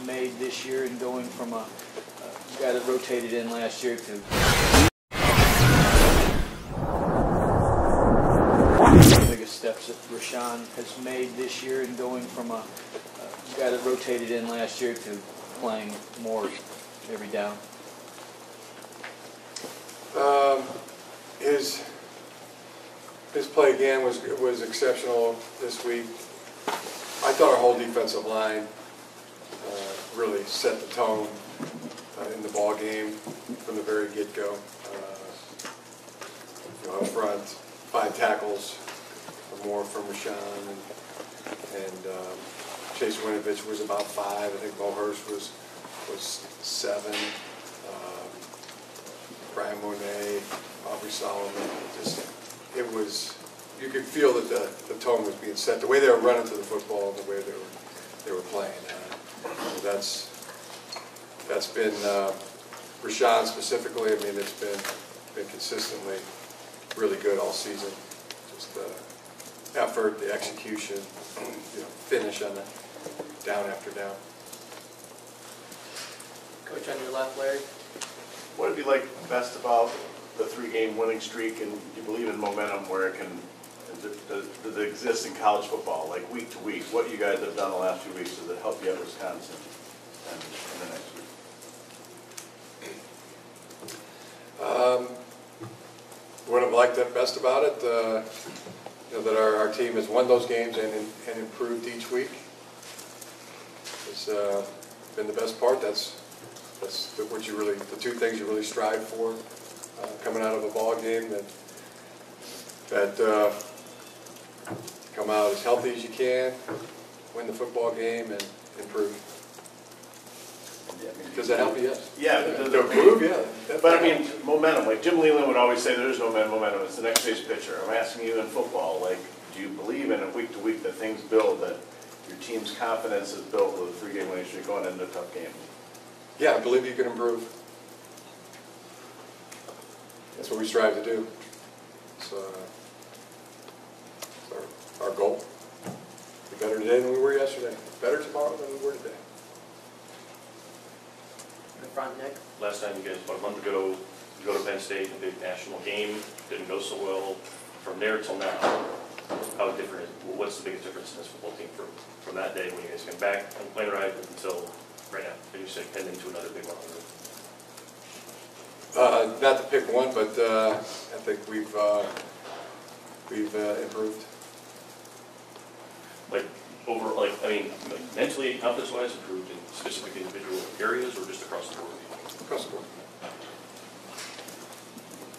made this year and going from a guy that rotated in last year to the biggest steps that Rashawn has made this year and going from a guy that rotated in last year to playing more every down? His play again was exceptional this week. I thought our whole defensive line really set the tone in the ball game from the very get-go. Up front, 5 tackles or more from Rashawn, and Chase Winovich was about 5. I think Mo Hurst was 7. Brian Monet, Aubrey Solomon. It was, you could feel that the tone was being set. The way they were running to the football, and the way they were playing. So that's been Rashawn specifically. I mean, it's been consistently really good all season. Just the effort, the execution, finish on the down after down. Coach, on your left, Larry. What have you liked best about the 3-game winning streak, and do you believe in momentum where it can, does it exist in college football, like week to week? What you guys have done the last few weeks, does it help you at Wisconsin and in the next week? What I've liked best about it, that our team has won those games and improved each week. It's been the best part. That's what you really, the 2 things you really strive for coming out of a ball game, that come out as healthy as you can, win the football game, and improve. Does that help you? Yes. Yeah, to improve, yeah. But I mean, momentum. Like Jim Leonhard would always say, there's no momentum. It's the next day's pitcher. I'm asking you in football, like, do you believe in it week to week that things build, that your team's confidence is built with a 3-game winning streak going into a tough game? Yeah, I believe you can improve. That's what we strive to do. It's our goal. Be better today than we were yesterday. Better tomorrow than we were today. In front, Nick. Last time you guys, about a month ago, you go to Penn State, a big national game, didn't go so well. From there till now, how different is, what's the biggest difference in this football team from that day when you guys came back on the plane ride until right now? And you said heading into another big one. Not to pick one, but I think we've improved. Mentally, confidence-wise, improved in specific individual areas, or just across the board? Across the board.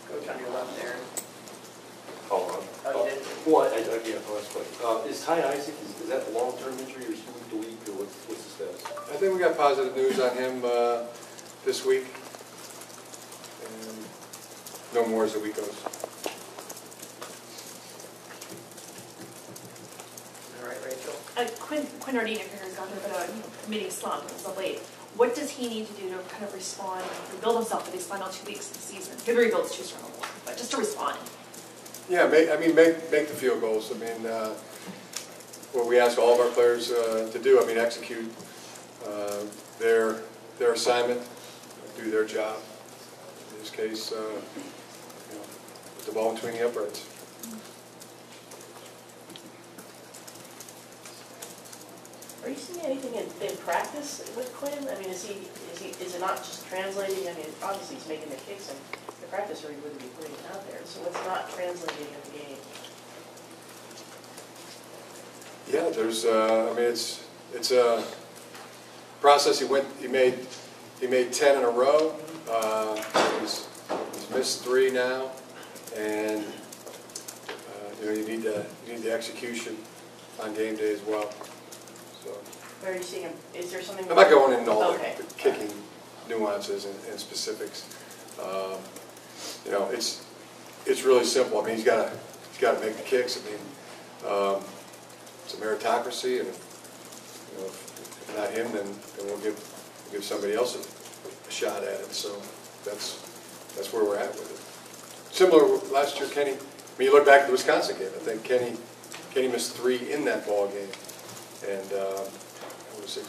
Coach, on your left, Aaron. All Oh, you did? Well, last question. Is Ty Isaac, is that a long-term injury or is he week to week, or what's the status? I think we got positive news on him this week. And no more as the week goes. All right, Rachel. Quinn already has gone through a committee slump as of late. What does he need to do to kind of respond and rebuild himself for these final 2 weeks of the season? Maybe rebuild's too strong a word, but just to respond. Yeah, make the field goals. I mean, what we ask all of our players to do. I mean, execute their assignment, do their job. In this case, put the ball between the uprights. Are you seeing anything in practice with Quinn? I mean, is it not just translating? I mean, obviously he's making the kicks, and the practice or he wouldn't be putting it out there. So it's not translating in the game. Yeah, there's. I mean, it's a process. He made 10 in a row. He's missed 3 now, and you need the execution on game day as well. So. Where are you seeing him? Is there something? I'm not going into all the kicking nuances and specifics. It's really simple. I mean, he's got to make the kicks. I mean, it's a meritocracy, and if not him, then we'll give somebody else a shot at it. So that's where we're at with it. Similar last year, Kenny. I mean, you look back at the Wisconsin game. I think Kenny missed 3 in that ball game, and what was it?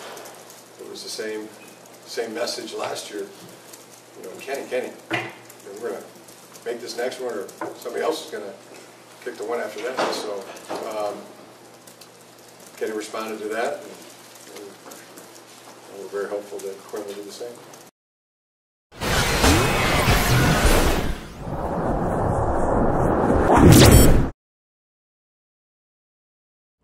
it was the same message last year. Kenny, we're going to make this next one, or somebody else is going to kick the one after that. So Kenny responded to that, and we're very hopeful that Quinn will do the same.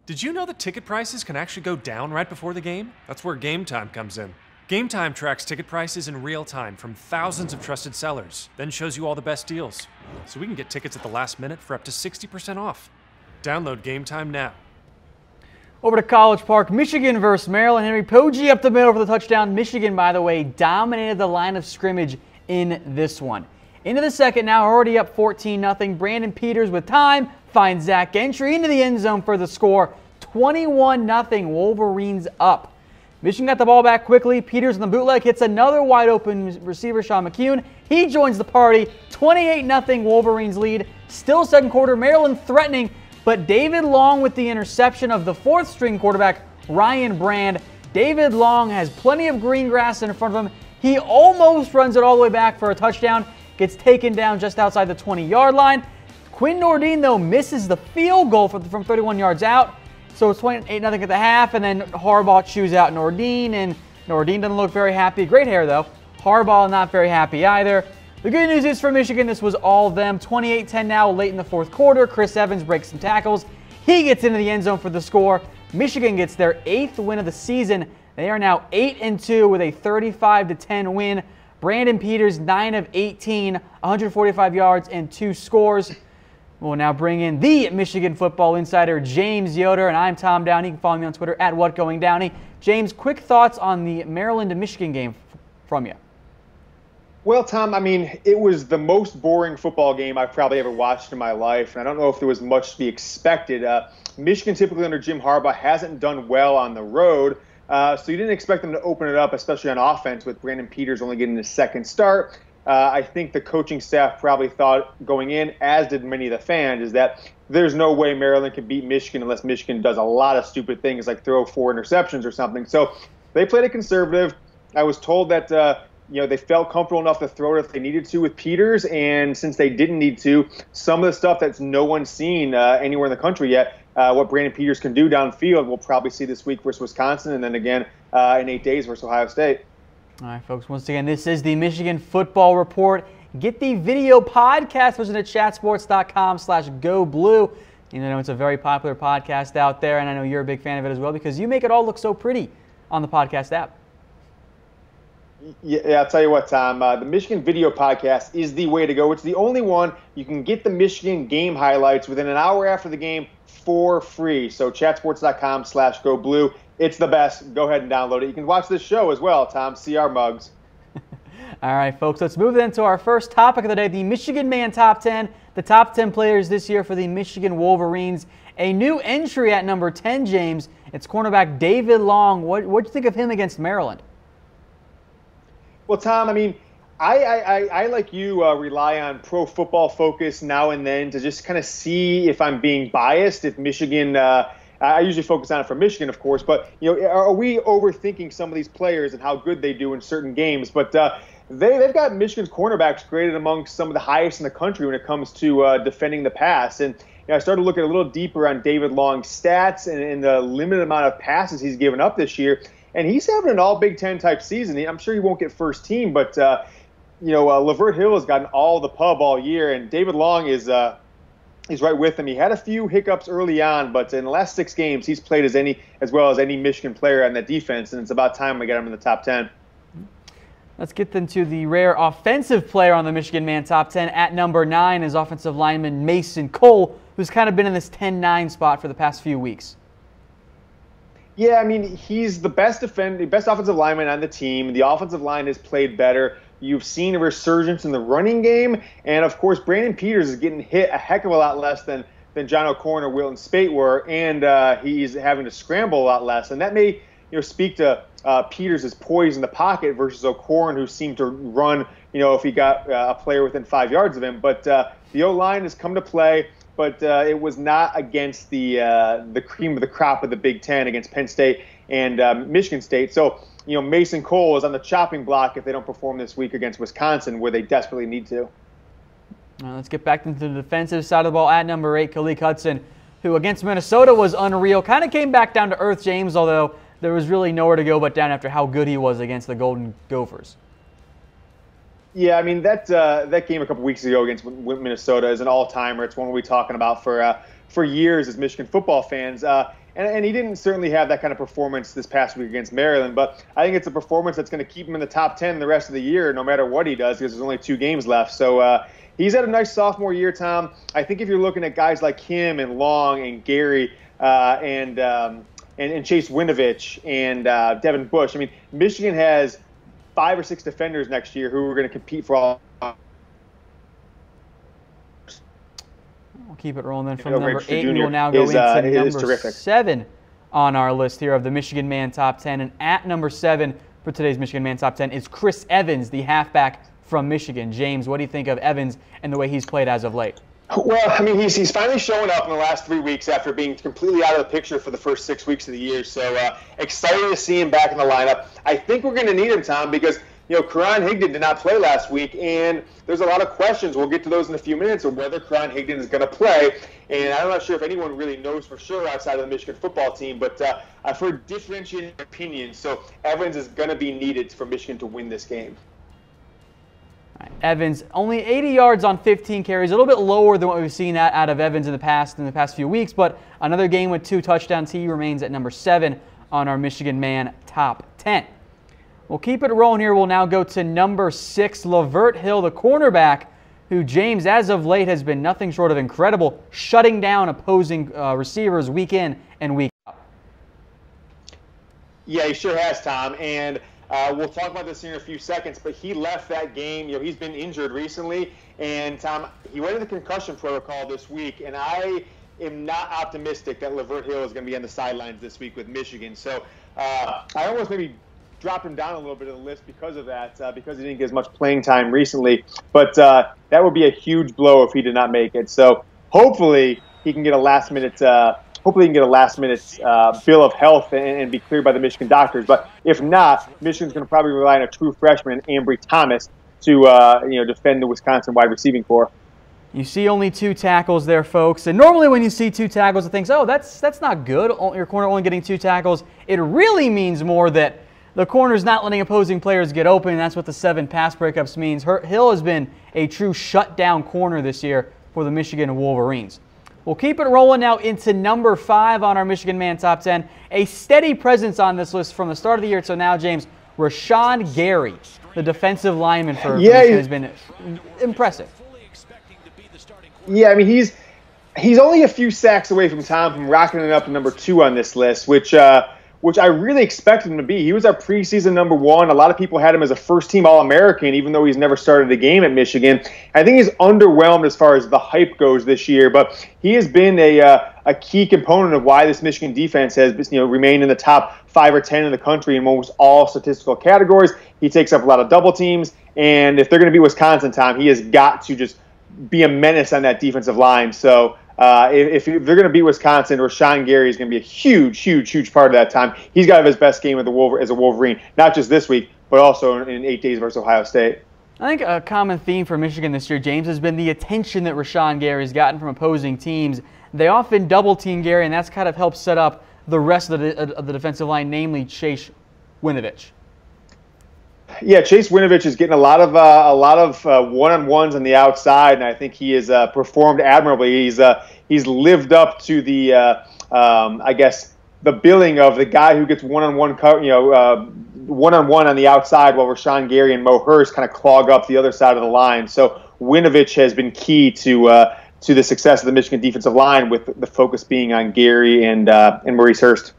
Did you know that ticket prices can actually go down right before the game? That's where Game Time comes in. Game Time tracks ticket prices in real time from thousands of trusted sellers, then shows you all the best deals. So we can get tickets at the last minute for up to 60% off. Download Game Time now. Over to College Park, Michigan versus Maryland. Henry Poggi up the middle for the touchdown. Michigan, by the way, dominated the line of scrimmage in this one. Into the second now, already up 14-0. Brandon Peters with time finds Zach Gentry into the end zone for the score. 21-0, Wolverines up. Michigan got the ball back quickly. Peters on the bootleg hits another wide open receiver, Sean McCune. He joins the party. 28-0, Wolverines lead. Still second quarter, Maryland threatening, but David Long with the interception of the fourth string quarterback, Ryan Brand. David Long has plenty of green grass in front of him. He almost runs it all the way back for a touchdown. Gets taken down just outside the 20-yard line. Quinn Nordine, though, misses the field goal from 31 yards out. So it's 28-0 at the half, and then Harbaugh chews out Nordine, and Nordine doesn't look very happy. Great hair, though. Harbaugh not very happy either. The good news is for Michigan, this was all them. 28-10 now, late in the fourth quarter. Chris Evans breaks some tackles. He gets into the end zone for the score. Michigan gets their 8th win of the season. They are now 8-2 with a 35-10 win. Brandon Peters, 9 of 18, 145 yards and 2 scores. We'll now bring in the Michigan football insider, James Yoder, and I'm Tom Downey. You can follow me on Twitter at @WhatGoingDowney. James, quick thoughts on the Maryland and Michigan game from you. Well, Tom, I mean, it was the most boring football game I've probably ever watched in my life, and I don't know if there was much to be expected. Michigan, typically under Jim Harbaugh, hasn't done well on the road, so you didn't expect them to open it up, especially on offense, with Brandon Peters only getting his second start. I think the coaching staff probably thought going in, as did many of the fans, is that there's no way Maryland can beat Michigan unless Michigan does a lot of stupid things like throw 4 interceptions or something. So they played it conservative. I was told that they felt comfortable enough to throw it if they needed to with Peters, and since they didn't need to, some of the stuff that's no one's seen anywhere in the country yet, what Brandon Peters can do downfield, we'll probably see this week versus Wisconsin, and then again in 8 days versus Ohio State. All right, folks, once again, this is the Michigan Football Report. Get the video podcast, visit at chatsports.com/GoBlue. You know, it's a very popular podcast out there, and I know you're a big fan of it as well because you make it all look so pretty on the podcast app. Yeah, I'll tell you what, Tom. The Michigan Video Podcast is the way to go. It's the only one. You can get the Michigan game highlights within an hour after the game for free. So chatsports.com/GoBlue. It's the best. Go ahead and download it. You can watch this show as well, Tom. See our mugs. All right, folks, let's move into our first topic of the day, the Michigan Man Top 10, the top 10 players this year for the Michigan Wolverines. A new entry at number 10, James. It's cornerback David Long. What'd you think of him against Maryland? Well, Tom, I mean, I like you, rely on Pro Football Focus now and then to just kind of see if I'm being biased, if Michigan I usually focus on it for Michigan, of course, but are we overthinking some of these players and how good they do in certain games? But they've got Michigan's cornerbacks graded amongst some of the highest in the country when it comes to defending the pass. And I started looking a little deeper on David Long's stats and the limited amount of passes he's given up this year. And he's having an all Big Ten type season. I'm sure he won't get first team, but Lavert Hill has gotten all the pub all year, and David Long is right with him. He had a few hiccups early on, but in the last 6 games, he's played as well as any Michigan player on that defense, and it's about time we get him in the top 10. Let's get into the rare offensive player on the Michigan Man Top 10. At number 9 is offensive lineman Mason Cole, who's kind of been in this 10-9 spot for the past few weeks. Yeah, I mean, he's the best offensive lineman on the team. The offensive line has played better. You've seen a resurgence in the running game. And, of course, Brandon Peters is getting hit a heck of a lot less than John O'Corn or Wilton Spate were, and he's having to scramble a lot less. And that may speak to Peters' poise in the pocket versus O'Corn, who seemed to run, if he got a player within 5 yards of him. But the O-line has come to play. But it was not against the cream of the crop of the Big Ten against Penn State and Michigan State. So, Mason Cole is on the chopping block if they don't perform this week against Wisconsin, where they desperately need to. Let's get back into the defensive side of the ball. At number 8, Khalid Hudson, who against Minnesota was unreal. Kind of came back down to earth, James, although there was really nowhere to go but down after how good he was against the Golden Gophers. Yeah, I mean, that game a couple weeks ago against Minnesota is an all-timer. It's one we'll be talking about for years as Michigan football fans. And he didn't certainly have that kind of performance this past week against Maryland, but I think it's a performance that's going to keep him in the top 10 the rest of the year, no matter what he does, because there's only 2 games left. So he's had a nice sophomore year, Tom. I think if you're looking at guys like him and Long and Gary and Chase Winovich and Devin Bush, I mean, Michigan has 5 or 6 defenders next year who are going to compete for all. We'll keep it rolling then from number 8. We will now go into number 7 on our list here of the Michigan Man Top 10. And at number 7 for today's Michigan Man Top 10 is Chris Evans, the halfback from Michigan. James, what do you think of Evans and the way he's played as of late? Well, I mean, he's finally showing up in the last 3 weeks after being completely out of the picture for the first 6 weeks of the year. So excited to see him back in the lineup. I think we're going to need him, Tom, because Karan Higdon did not play last week, and there's a lot of questions. We'll get to those in a few minutes of whether Karan Higdon is going to play. And I'm not sure if anyone really knows for sure outside of the Michigan football team, but I've heard differentiating opinions. So Evans is going to be needed for Michigan to win this game. Evans, only 80 yards on 15 carries, a little bit lower than what we've seen out of Evans in the past few weeks, but another game with 2 touchdowns. He remains at number 7 on our Michigan Man Top 10. We'll keep it rolling here. We'll now go to number 6, Lavert Hill, the cornerback, who, James, as of late has been nothing short of incredible, shutting down opposing receivers week in and week out. Yeah, he sure has, Tom, and we'll talk about this here in a few seconds, but he left that game. He's been injured recently, and Tom, he went into the concussion protocol this week, and I am not optimistic that Lavert Hill is going to be on the sidelines this week with Michigan. So I almost maybe dropped him down a little bit of the list because of that, because he didn't get as much playing time recently. But that would be a huge blow if he did not make it. So hopefully he can get a last-minute bill of health and be cleared by the Michigan doctors. But if not, Michigan's going to probably rely on a true freshman, Ambry Thomas, to defend the Wisconsin wide receiving corps. You see only 2 tackles there, folks. And normally when you see 2 tackles, it thinks, oh, that's not good. Your corner only getting 2 tackles. It really means more that the corner's not letting opposing players get open, and that's what the 7 pass breakups means. Hill has been a true shutdown corner this year for the Michigan Wolverines. We'll keep it rolling now into number 5 on our Michigan Man Top 10. A steady presence on this list from the start of the year till now, James. Rashawn Gary, the defensive lineman for Michigan, has been impressive. Yeah, I mean, he's only a few sacks away from Tom from rocking it up to number 2 on this list, which I really expected him to be. He was our preseason number 1. A lot of people had him as a first-team All-American, even though he's never started a game at Michigan. I think he's underwhelmed as far as the hype goes this year, but he has been a key component of why this Michigan defense has remained in the top 5 or 10 in the country in almost all statistical categories. He takes up a lot of double teams, and if they're going to beat Wisconsin, Tom, he has got to just be a menace on that defensive line. So if they're going to beat Wisconsin, Rashawn Gary is going to be a huge part of that time. He's got to have his best game as a Wolverine, not just this week, but also in 8 days versus Ohio State. I think a common theme for Michigan this year, James, has been the attention that Rashawn Gary's gotten from opposing teams. They often double-team Gary, and that's kind of helped set up the rest of the defensive line, namely Chase Winovich. Yeah, Chase Winovich is getting a lot of one-on-ones on the outside, and I think he has performed admirably. He's lived up to the I guess the billing of the guy who gets one-on-one on the outside, while Rashawn Gary and Mo Hurst kind of clog up the other side of the line. So Winovich has been key to the success of the Michigan defensive line, with the focus being on Gary and Maurice Hurst.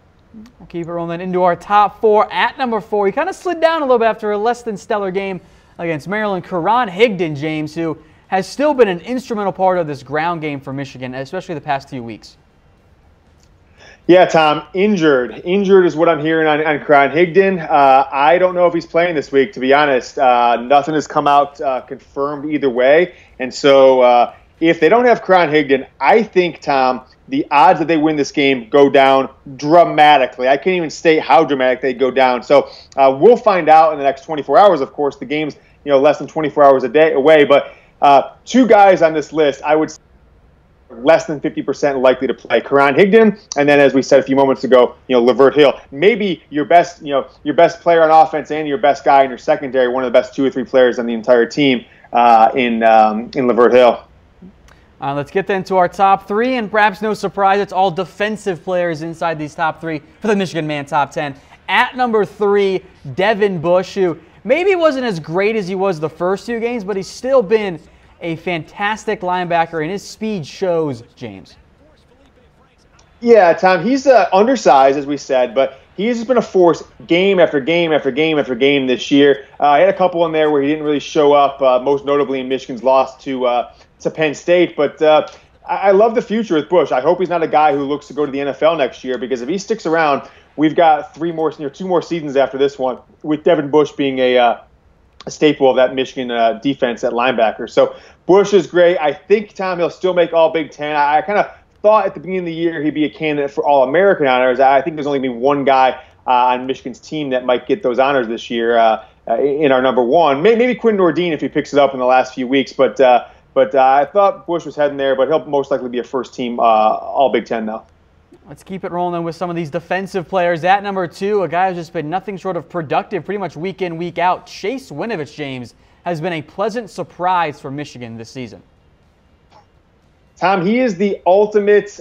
We'll keep it rolling into our top 4. At number 4, he kind of slid down a little bit after a less than stellar game against Maryland. Karan Higdon, James, who has still been an instrumental part of this ground game for Michigan, especially the past few weeks. Yeah, Tom, injured is what I'm hearing on Karan Higdon. I don't know if he's playing this week, to be honest. Nothing has come out confirmed either way, and so if they don't have Karan Higdon, I think, Tom, the odds that they win this game go down dramatically. I can't even state how dramatic they go down. So we'll find out in the next 24 hours. Of course, the game's less than 24 hours a day away. But two guys on this list, I would say, less than 50% likely to play: Karan Higdon, and then, as we said a few moments ago, Lavert Hill. Maybe your best player on offense and your best guy in your secondary, one of the best 2 or 3 players on the entire team in Lavert Hill. Let's get then to our top 3, and perhaps no surprise, it's all defensive players inside these top 3 for the Michigan Man Top 10. At number 3, Devin Bush, who maybe wasn't as great as he was the first 2 games, but he's still been a fantastic linebacker, and his speed shows, James. Yeah, Tom, he's undersized, as we said, but he's just been a force game after game after game after game this year. He had a couple in there where he didn't really show up, most notably in Michigan's loss to Penn State. But I love the future with Bush. I hope he's not a guy who looks to go to the NFL next year, because if he sticks around, we've got 2 more seasons after this one, with Devin Bush being a staple of that Michigan defense at linebacker. So Bush is great. I think, Tom, he'll still make all Big Ten. I kind of thought at the beginning of the year he'd be a candidate for All-American honors. I think there's only been one guy on Michigan's team that might get those honors this year in our number 1. Maybe Quinn Nordine if he picks it up in the last few weeks. But I thought Bush was heading there, but he'll most likely be a first-team All-Big Ten now. Let's keep it rolling with some of these defensive players. At number 2, a guy who's just been nothing short of productive pretty much week in, week out. Chase Winovich, James, has been a pleasant surprise for Michigan this season. Tom, he is the ultimate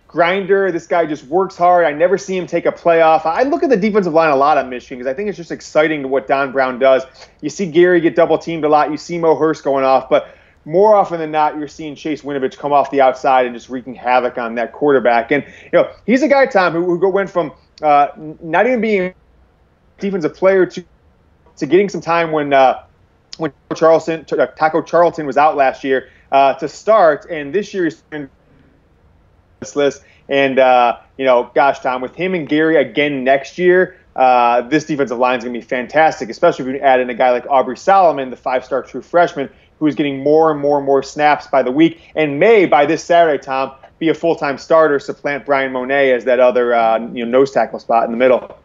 grinder. This guy just works hard. I never see him take a playoff. I look at the defensive line a lot on Michigan because I think it's just exciting what Don Brown does. You see Gary get double-teamed a lot. You see Mo Hurst going off. But more often than not, you're seeing Chase Winovich come off the outside and just wreaking havoc on that quarterback. And he's a guy, Tom, who went from not even being a defensive player to getting some time when Taco Charlton was out last year to start. And this year he's in this list. And gosh, Tom, with him and Gary again next year, this defensive line is going to be fantastic, especially if you add in a guy like Aubrey Solomon, the 5-star true freshman, who is getting more and more and more snaps by the week, and may, by this Saturday, Tom, be a full-time starter, supplant Brian Monet as that other nose tackle spot in the middle.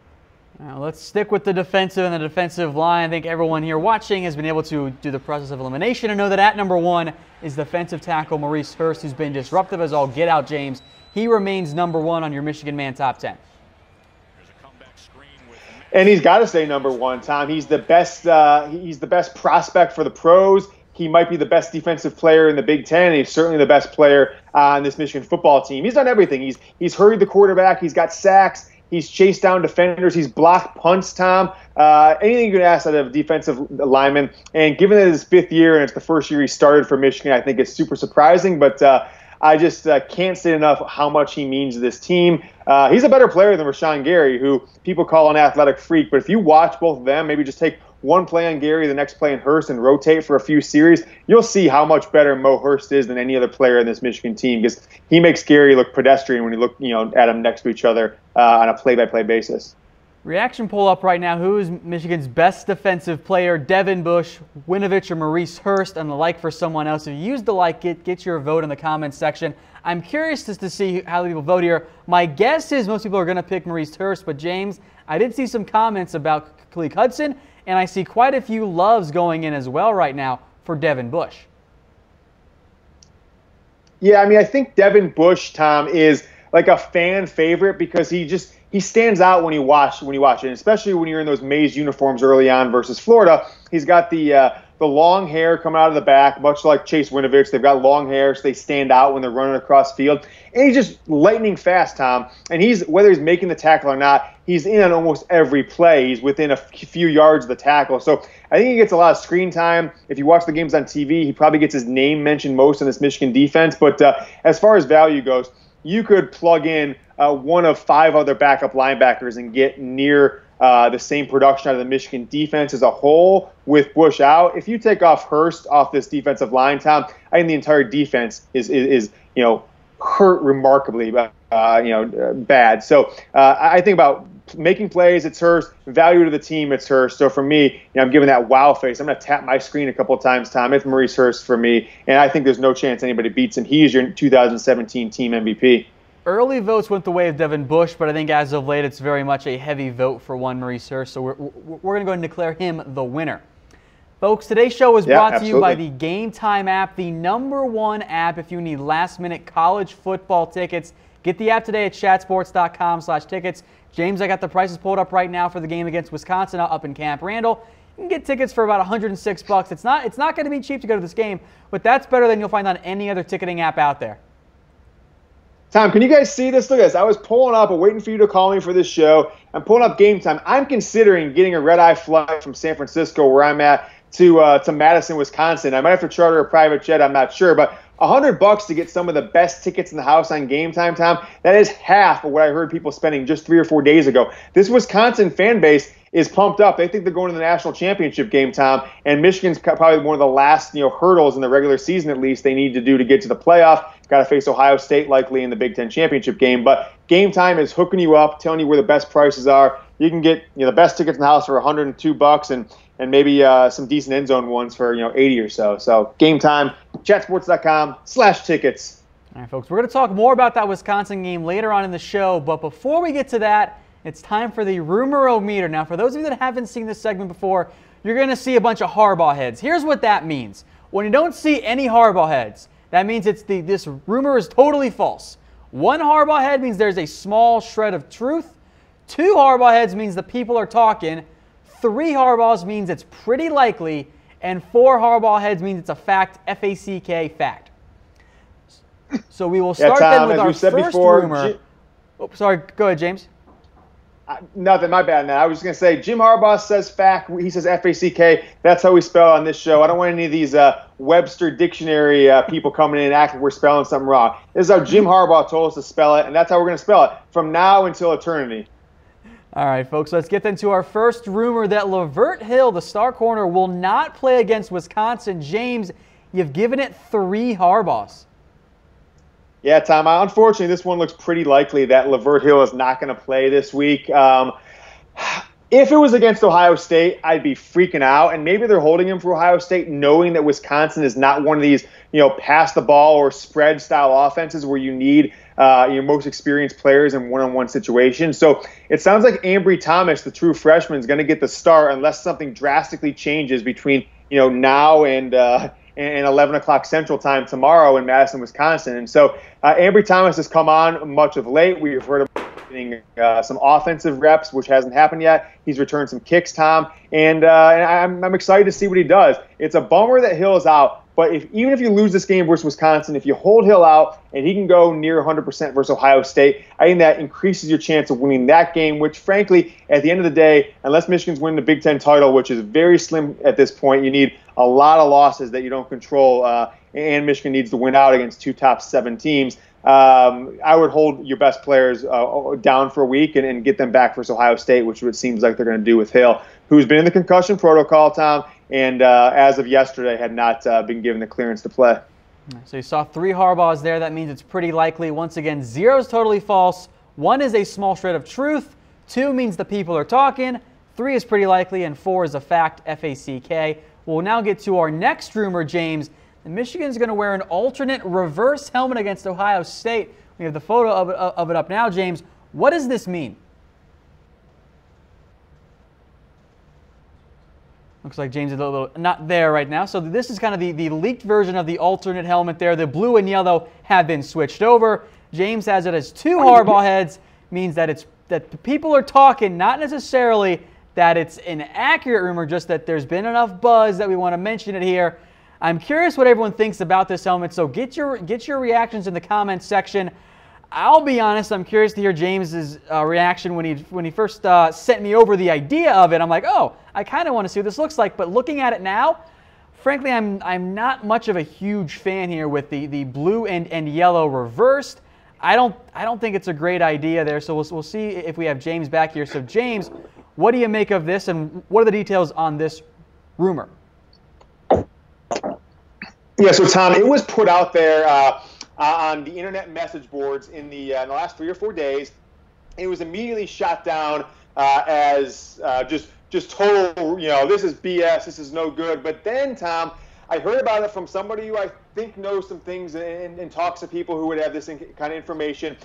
Now let's stick with the defensive and the defensive line. I think everyone here watching has been able to do the process of elimination and know that at number 1 is defensive tackle Maurice Hurst, who's been disruptive as all get out, James. He remains number 1 on your Michigan Man Top 10. And he's got to stay number 1, Tom. He's the best. He's the best prospect for the pros. He might be the best defensive player in the Big Ten. He's certainly the best player on this Michigan football team. He's done everything. He's hurried the quarterback. He's got sacks. He's chased down defenders. He's blocked punts, Tom. Anything you can ask out of a defensive lineman. And given that it's his 5th year and it's the first year he started for Michigan, I think it's super surprising. But I just can't say enough how much he means to this team. He's a better player than Rashawn Gary, who people call an athletic freak. But if you watch both of them, maybe just take one play on Gary, the next play on Hurst, and rotate for a few series, you'll see how much better Mo Hurst is than any other player in this Michigan team, because he makes Gary look pedestrian when you look at them next to each other on a play-by-play basis. Reaction poll up right now. Who is Michigan's best defensive player? Devin Bush, Winovich, or Maurice Hurst? And the like for someone else. If you use the like, get your vote in the comments section. I'm curious just to see how people vote here. My guess is most people are going to pick Maurice Hurst, but James, I did see some comments about Khaleke Hudson, and I see quite a few loves going in as well right now for Devin Bush. Yeah, I mean, I think Devin Bush, Tom, is like a fan favorite because he stands out when you watch it, and especially when you're in those maize uniforms early on versus Florida. He's got the long hair coming out of the back, much like Chase Winovich. They've got long hair, so they stand out when they're running across field. And he's just lightning fast, Tom. And whether he's making the tackle or not, he's in on almost every play. He's within a few yards of the tackle. So I think he gets a lot of screen time. If you watch the games on TV, he probably gets his name mentioned most in this Michigan defense. But as far as value goes, you could plug in one of 5 other backup linebackers and get near the same production out of the Michigan defense as a whole with Bush out. If you take off Hurst off this defensive line, Tom, I think the entire defense is hurt remarkably bad. So I think about making plays, it's Hurst. Value to the team, it's Hurst. So for me, I'm giving that wow face. I'm going to tap my screen a couple of times, Tom. It's Maurice Hurst for me, and I think there's no chance anybody beats him. He is your 2017 team MVP. Early votes went the way of Devin Bush, but I think as of late it's very much a heavy vote for one Maurice Hurst, so we're going to go and declare him the winner. Folks, today's show is brought to you by the Game Time app, the #1 app if you need last-minute college football tickets. Get the app today at chatsports.com/tickets. James, I got the prices pulled up right now for the game against Wisconsin up in Camp Randall. You can get tickets for about $106. It's not going to be cheap to go to this game, but that's better than you'll find on any other ticketing app out there. Tom, can you guys see this? Look at this. I was pulling up and waiting for you to call me for this show. I'm pulling up Game Time. I'm considering getting a red-eye flight from San Francisco, where I'm at, to Madison, Wisconsin. I might have to charter a private jet. I'm not sure, but $100 to get some of the best tickets in the house on Game Time, Tom. That is half of what I heard people spending just 3 or 4 days ago. This Wisconsin fan base is pumped up. They think they're going to the national championship game, Tom, and Michigan's probably one of the last hurdles in the regular season, at least, they need to do to get to the playoff. Got to face Ohio State likely in the Big Ten championship game, but Game Time is hooking you up, telling you where the best prices are. You can get the best tickets in the house for $102 and maybe some decent end zone ones for 80 or so. So Game Time, chatsports.com/tickets. All right, folks, we're going to talk more about that Wisconsin game later on in the show, but before we get to that, it's time for the Rumorometer. Now, for those of you that haven't seen this segment before, you're going to see a bunch of Harbaugh heads. Here's what that means. When you don't see any Harbaugh heads, that means this rumor is totally false. 1 Harbaugh head means there's a small shred of truth. 2 Harbaugh heads means the people are talking. 3 Harbaughs means it's pretty likely. And 4 Harbaugh heads means it's a fact, F-A-C-K, fact. So we will start then with our first rumor. Oh, sorry, go ahead, James. Nothing, my bad, man. I was just going to say, Jim Harbaugh says fact. He says F-A-C-K. That's how we spell on this show. I don't want any of these Webster Dictionary people coming in and acting we're spelling something wrong. This is how Jim Harbaugh told us to spell it, and that's how we're going to spell it from now until eternity. All right, folks, let's get into our first rumor that Lavert Hill, the star corner, will not play against Wisconsin. James, you've given it 3 Harbaughs. Yeah, Tom, unfortunately, this one looks pretty likely that Lavert Hill is not going to play this week. If it was against Ohio State, I'd be freaking out. And maybe they're holding him for Ohio State, knowing that Wisconsin is not one of these, pass the ball or spread style offenses where you need your most experienced players in one-on-one situations. So it sounds like Ambry Thomas, the true freshman, is going to get the start unless something drastically changes between now and 11 o'clock Central Time tomorrow in Madison, Wisconsin. And so Ambry Thomas has come on much of late. We've heard about getting some offensive reps, which hasn't happened yet. He's returned some kicks, Tom, and I'm excited to see what he does. It's a bummer that Hill is out, but even if you lose this game versus Wisconsin, if you hold Hill out and he can go near 100% versus Ohio State, I think that increases your chance of winning that game, which frankly, at the end of the day, unless Michigan's winning the Big Ten title, which is very slim at this point, you need a lot of losses that you don't control, and Michigan needs to win out against 2 top 7 teams. I would hold your best players down for a week and get them back versus Ohio State, which it seems like they're going to do with Hill, who's been in the concussion protocol, Tom, and as of yesterday had not been given the clearance to play. So you saw 3 Harbaughs there. That means it's pretty likely. Once again, 0 is totally false. 1 is a small shred of truth. 2 means the people are talking. 3 is pretty likely, and 4 is a fact, F-A-C-K. We'll now get to our next rumor, James. Michigan's going to wear an alternate reverse helmet against Ohio State. We have the photo of it up now, James. What does this mean? Looks like James is a little not there right now. So this is kind of the leaked version of the alternate helmet there. The blue and yellow have been switched over. James has it as 2 Harbaugh heads, means that the people are talking, not necessarily that it's an accurate rumor, just that there's been enough buzz that we want to mention it here. I'm curious what everyone thinks about this helmet, so get your reactions in the comments section. I'll be honest, I'm curious to hear James's reaction when he first sent me over the idea of it. I'm like, oh, I kind of want to see what this looks like, but looking at it now, frankly, I'm not much of a huge fan here with the blue and yellow reversed. I don't think it's a great idea there, so we'll see if we have James back here. So James, what do you make of this, and what are the details on this rumor? Yeah, so Tom, it was put out there on the internet message boards in the last 3 or 4 days. It was immediately shot down as just total, this is BS, this is no good. But then, Tom, I heard about it from somebody who I think knows some things and talks to people who would have this kind of information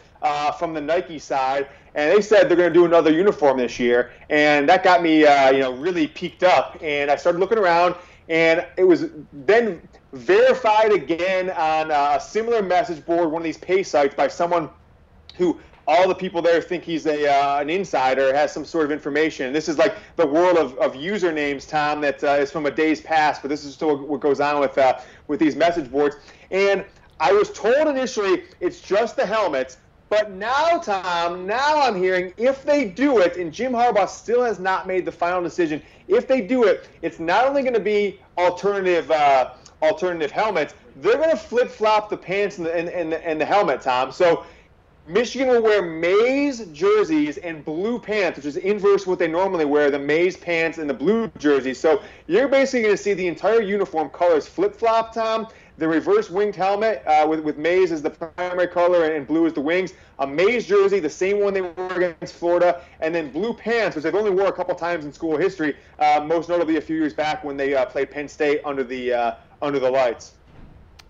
from the Nike side, and they said they're going to do another uniform this year, and that got me, really peaked up. And I started looking around, and it was then verified again on a similar message board, one of these pay sites, by someone who all the people there think he's an insider, has some sort of information. This is like the world of usernames, Tom, that is from a day's past, but this is still what goes on with these message boards. And I was told initially it's just the helmets, but now, Tom, I'm hearing if they do it, and Jim Harbaugh still has not made the final decision, if they do it, it's not only going to be alternative helmets, they're going to flip-flop the pants and the helmet, Tom. So Michigan will wear maize jerseys and blue pants, which is inverse of what they normally wear, the maize pants and the blue jerseys. So you're basically going to see the entire uniform colors flip-flop, Tom. The reverse winged helmet with maize as the primary color and blue as the wings. A maize jersey, the same one they wore against Florida. And then blue pants, which they've only wore a couple times in school history, most notably a few years back when they played Penn State under the lights.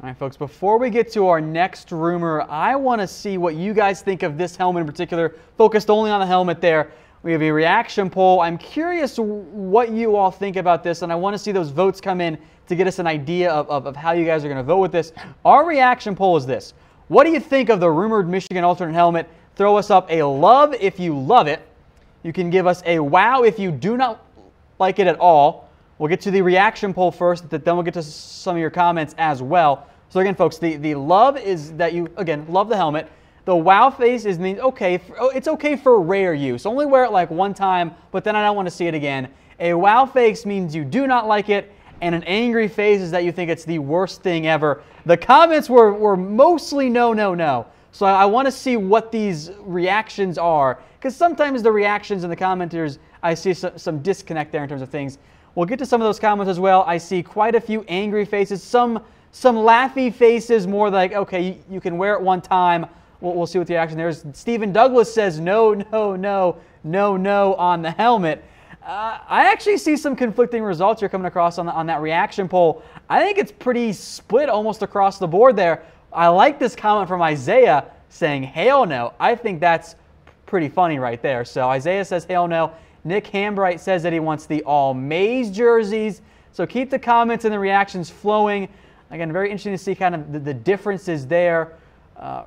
All right, folks, before we get to our next rumor, I want to see what you guys think of this helmet in particular, focused only on the helmet there. We have a reaction poll. I'm curious what you all think about this, and I want to see those votes come in to get us an idea of how you guys are going to vote with this. Our reaction poll is this. What do you think of the rumored Michigan alternate helmet? Throw us up a love if you love it. You can give us a wow if you do not like it at all. We'll get to the reaction poll first, then we'll get to some of your comments as well. So again, folks, the love is that you, again, love the helmet. The wow face means okay, it's okay for rare use. Only wear it like one time, but then I don't want to see it again. A wow face means you do not like it, and an angry face is that you think it's the worst thing ever. The comments were mostly no. So I want to see what these reactions are, because sometimes the reactions and the commenters, I see some disconnect there in terms of things. We'll get to some of those comments as well. I see quite a few angry faces, some laughy faces, more like, okay, you can wear it one time. We'll see what the reaction there is. Stephen Douglas says no on the helmet. I actually see some conflicting results here coming across on that reaction poll. I think it's pretty split almost across the board there. I like this comment from Isaiah saying hell no. I think that's pretty funny right there. So Isaiah says hell no. Nick Hambright says that he wants the all maize jerseys. So keep the comments and the reactions flowing. Again, very interesting to see kind of the differences there.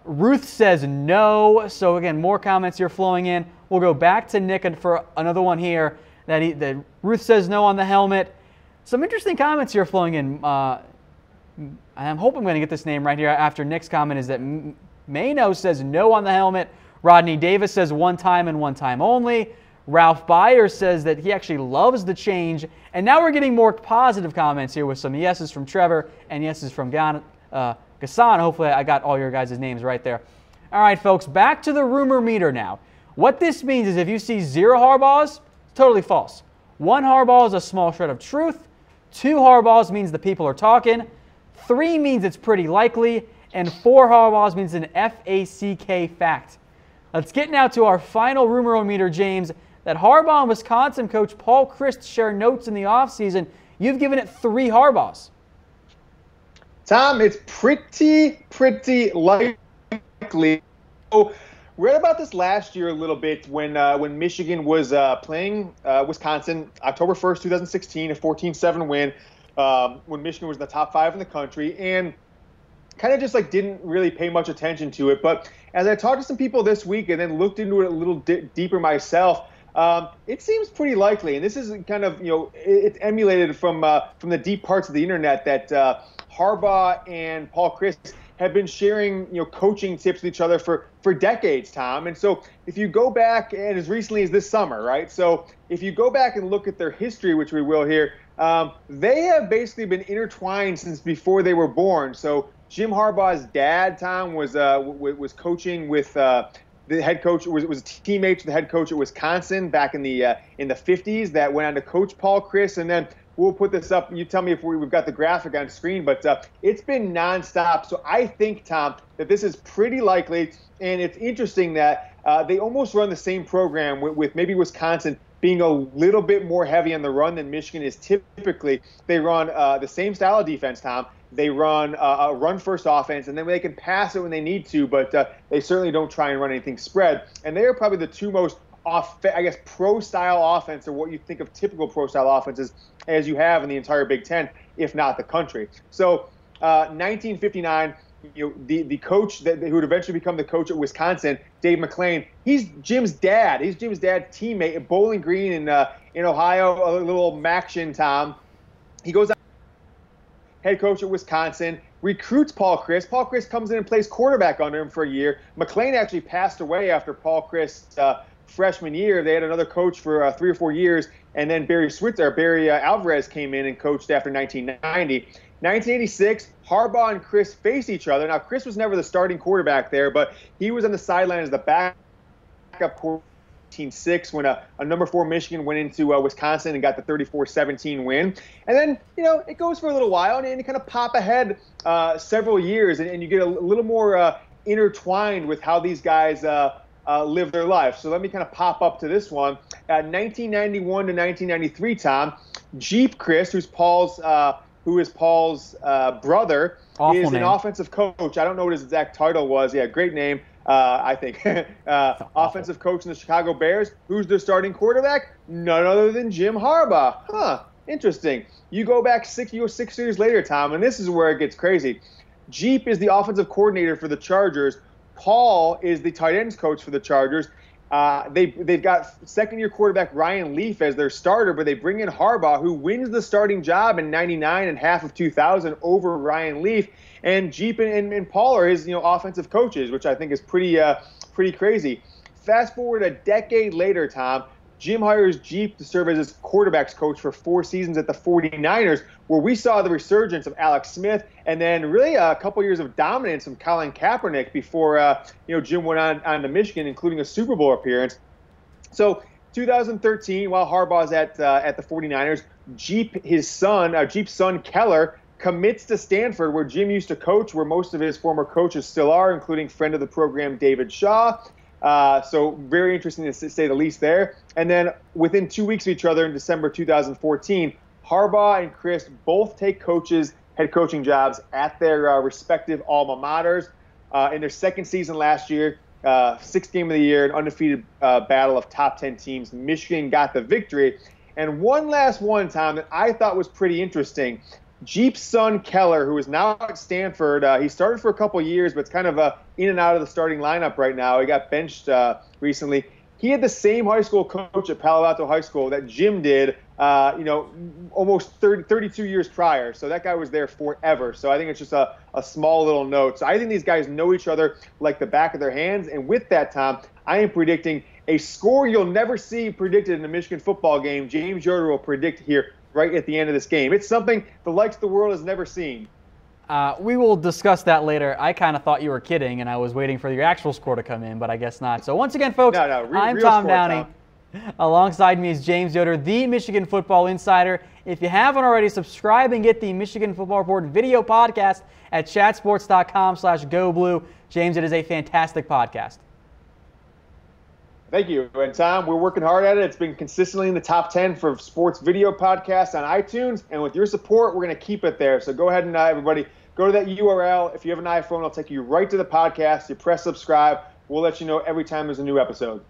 Ruth says no. So again, more comments here flowing in. We'll go back to Nick for another one here. That Ruth says no on the helmet. Some interesting comments here flowing in. I hope I'm going to get this name right here after Nick's comment is that Mano says no on the helmet. Rodney Davis says one time and one time only. Ralph Byers says that he actually loves the change. And now we're getting more positive comments here with some yeses from Trevor and yeses from Gassan. Hopefully I got all your guys' names right there. All right, folks, back to the rumor meter now. What this means is if you see 0 Harbaughs, totally false. 1 Harbaugh is a small shred of truth. 2 Harbaughs means the people are talking. 3 means it's pretty likely. And 4 Harbaughs means an FACK fact. Let's get now to our final rumor meter, James. That Harbaugh and Wisconsin coach Paul Chryst share notes in the offseason. You've given it 3 Harbaughs. Tom, it's pretty likely. So, read about this last year a little bit when Michigan was playing Wisconsin, October 1st, 2016, a 14-7 win, when Michigan was in the top 5 in the country, and kind of just like didn't really pay much attention to it. But as I talked to some people this week and then looked into it a little deeper myself, it seems pretty likely. And this is kind of, it's emulated from the deep parts of the internet that Harbaugh and Paul Chryst have been sharing, coaching tips with each other for decades, Tom. And so if you go back, and as recently as this summer, right? So if you go back and look at their history, which we will here, they have basically been intertwined since before they were born. So Jim Harbaugh's dad, Tom, was coaching with the head coach, was teammates with the head coach at Wisconsin back in the 50s that went on to coach Paul Chryst. And then we'll put this up. You tell me if we've got the graphic on screen, but it's been nonstop. So I think, Tom, that this is pretty likely. And it's interesting that they almost run the same program with maybe Wisconsin being a little bit more heavy on the run than Michigan is typically. They run the same style of defense, Tom. They run a run-first offense, and then they can pass it when they need to, but they certainly don't try and run anything spread. And they are probably the two most, pro-style offense, or what you think of typical pro-style offenses as you have in the entire Big Ten, if not the country. So 1959, the coach who would eventually become the coach at Wisconsin, Dave McClain, he's Jim's dad. He's Jim's dad's teammate at Bowling Green in Ohio, a little Maction, Tom. He goes out, head coach at Wisconsin, recruits Paul Chryst. Paul Chryst comes in and plays quarterback under him for a year. McClain actually passed away after Paul Chryst's freshman year. They had another coach for 3 or 4 years, and then Barry Alvarez came in and coached after 1990. 1986, Harbaugh and Chryst face each other. Now, Chryst was never the starting quarterback there, but he was on the sideline as the backup quarterback. 1906 when a number 4 Michigan went into Wisconsin and got the 34-17 win. And then, it goes for a little while, and you kind of pop ahead several years, and you get a little more intertwined with how these guys live their life. So let me kind of pop up to this one. 1991 to 1993, Tom, Jeep Chryst, who is Paul's brother, Awful is name. an offensive coach. I don't know what his exact title was. Yeah, great name. I think. Offensive coach in the Chicago Bears. Who's their starting quarterback? None other than Jim Harbaugh. Huh, interesting. You go back 6 years later, Tom, and this is where it gets crazy. Jeep is the offensive coordinator for the Chargers. Paul is the tight ends coach for the Chargers. They've got second-year quarterback Ryan Leaf as their starter, but they bring in Harbaugh, who wins the starting job in '99 and half of 2000 over Ryan Leaf. And Jeep and Paul are his offensive coaches, which I think is pretty crazy. Fast forward a decade later, Tom, Jim hires Jeep to serve as his quarterbacks coach for 4 seasons at the 49ers, where we saw the resurgence of Alex Smith and then really a couple years of dominance from Colin Kaepernick before Jim went on to Michigan, including a Super Bowl appearance. So 2013, while Harbaugh's at the 49ers, Jeep's son Keller commits to Stanford, where Jim used to coach, where most of his former coaches still are, including friend of the program David Shaw. So very interesting to say the least there. And then within 2 weeks of each other in December 2014, Harbaugh and Chryst both take head coaching jobs at their respective alma maters. In their second season last year, 6th game of the year, an undefeated battle of top 10 teams, Michigan got the victory. And one last one, Tom, that I thought was pretty interesting. Jeep's son, Keller, who is now at Stanford, he started for a couple years, but it's kind of in and out of the starting lineup right now. He got benched recently. He had the same high school coach at Palo Alto High School that Jim did, almost 32 years prior. So that guy was there forever. So I think it's just a small little note. So I think these guys know each other like the back of their hands. And with that, Tom, I am predicting a score you'll never see predicted in a Michigan football game. James Yoder will predict here right at the end of this game. It's something the likes of the world has never seen. We will discuss that later. I kind of thought you were kidding, and I was waiting for your actual score to come in, but I guess not. So once again, folks, I'm real Tom score, Downey. Tom. Alongside me is James Yoder, the Michigan Football Insider. If you haven't already, subscribe and get the Michigan Football Report video podcast at chatsports.com/GoBlue. James, it is a fantastic podcast. Thank you. And Tom, we're working hard at it. It's been consistently in the top 10 for sports video podcasts on iTunes. And with your support, we're going to keep it there. So go ahead and everybody go to that URL. If you have an iPhone, it'll take you right to the podcast. You press subscribe. We'll let you know every time there's a new episode.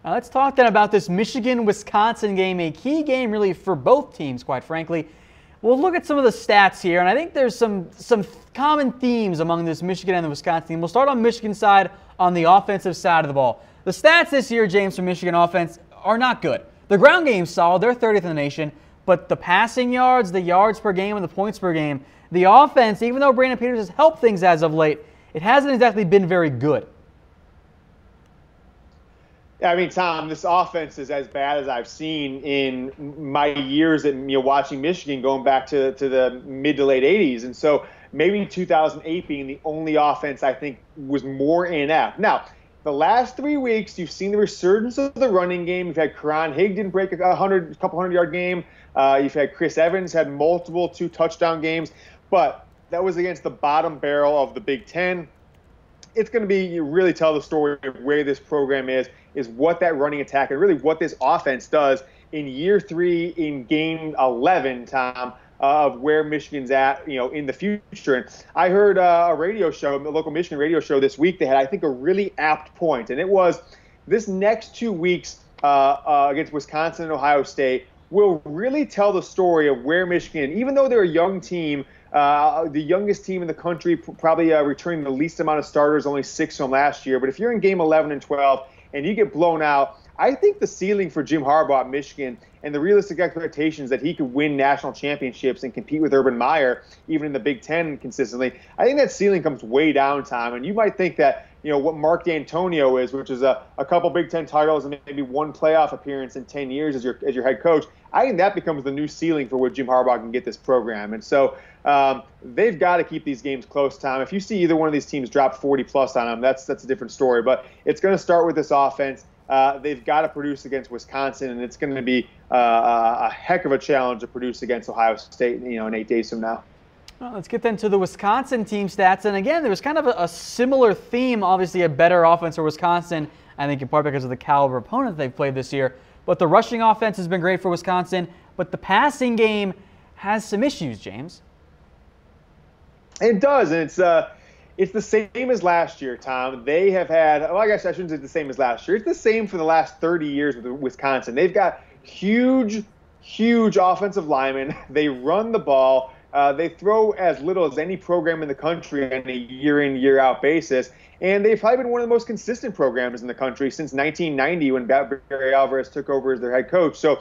Now let's talk then about this Michigan-Wisconsin game, a key game really for both teams, quite frankly. We'll look at some of the stats here, and I think there's some common themes among this Michigan and the Wisconsin team. We'll start on Michigan's side, on the offensive side of the ball. The stats this year, James, for Michigan offense are not good. The ground game's solid. They're 30th in the nation. But the passing yards, the yards per game, and the points per game, the offense, even though Brandon Peters has helped things as of late, it hasn't exactly been very good. Yeah, I mean, Tom, this offense is as bad as I've seen in my years at watching Michigan going back to the mid to late 80s. And so maybe 2008 being the only offense I think was more inept. Now, the last 3 weeks, you've seen the resurgence of the running game. You've had Karan Higdon break a couple 100-yard game. You've had Chris Evans had multiple 2-touchdown games. But that was against the bottom barrel of the Big Ten. it's going to be really tell the story of where this program is what that running attack and really what this offense does in year 3 in game 11, Tom, of where Michigan's at, in the future. And I heard a local Michigan radio show this week. They had, I think, a really apt point, and it was this next 2 weeks against Wisconsin and Ohio State will really tell the story of where Michigan, even though they're a young team, the youngest team in the country, probably returning the least amount of starters, only 6 from last year. But if you're in game 11 and 12 and you get blown out, I think the ceiling for Jim Harbaugh at Michigan and the realistic expectations that he could win national championships and compete with Urban Meyer, even in the Big Ten consistently, I think that ceiling comes way down, Tom. And you might think that, what Mark D'Antonio is, which is a couple Big Ten titles and maybe one playoff appearance in 10 years as your head coach, I think that becomes the new ceiling for what Jim Harbaugh can get this program. And so they've got to keep these games close, Tom. If you see either one of these teams drop 40-plus on them, that's a different story. But it's going to start with this offense. They've got to produce against Wisconsin, and it's going to be a heck of a challenge to produce against Ohio State, in 8 days from now. Well, let's get then to the Wisconsin team stats. And again, there was kind of a similar theme, obviously a better offense for Wisconsin, I think in part because of the caliber opponent they've played this year. But the rushing offense has been great for Wisconsin, but the passing game has some issues, James. It does, and it's the same as last year, Tom. They have had, I guess I shouldn't say the same as last year. It's the same for the last 30 years with Wisconsin. They've got huge offensive linemen. They run the ball. They throw as little as any program in the country on a year-in, year-out basis. And they've probably been one of the most consistent programs in the country since 1990 when Barry Alvarez took over as their head coach. So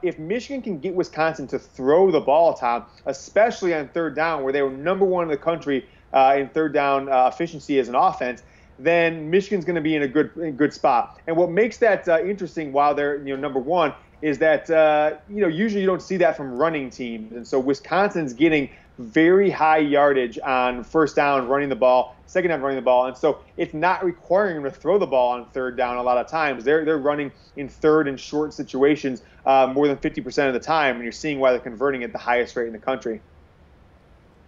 if Michigan can get Wisconsin to throw the ball, Tom, especially on third down, where they were number 1 in the country in third down efficiency as an offense, then Michigan's going to be in a good spot. And what makes that interesting while they're number 1 is that usually you don't see that from running teams. And so Wisconsin's getting very high yardage on first down running the ball, second down running the ball, and so it's not requiring them to throw the ball on third down a lot of times. They're running in third and short situations more than 50% of the time, and you're seeing why they're converting at the highest rate in the country.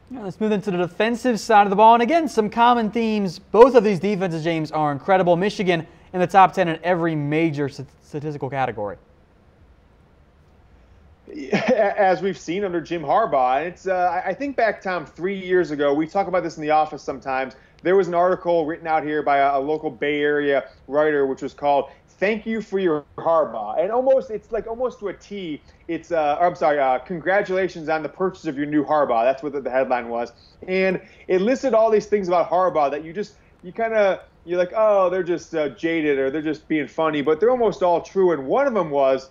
Now let's move into the defensive side of the ball, and again, some common themes. Both of these defenses, James, are incredible. Michigan in the top 10 in every major statistical category. As we've seen under Jim Harbaugh. It's I think back, Tom, 3 years ago, we talk about this in the office sometimes. There was an article written out here by a local Bay Area writer, which was called "Thank You for Your Harbaugh," and it's almost to a T. It's congratulations on the purchase of your new Harbaugh. That's what the headline was, and it listed all these things about Harbaugh that you're like, oh, they're just jaded or they're just being funny, but they're almost all true. And one of them was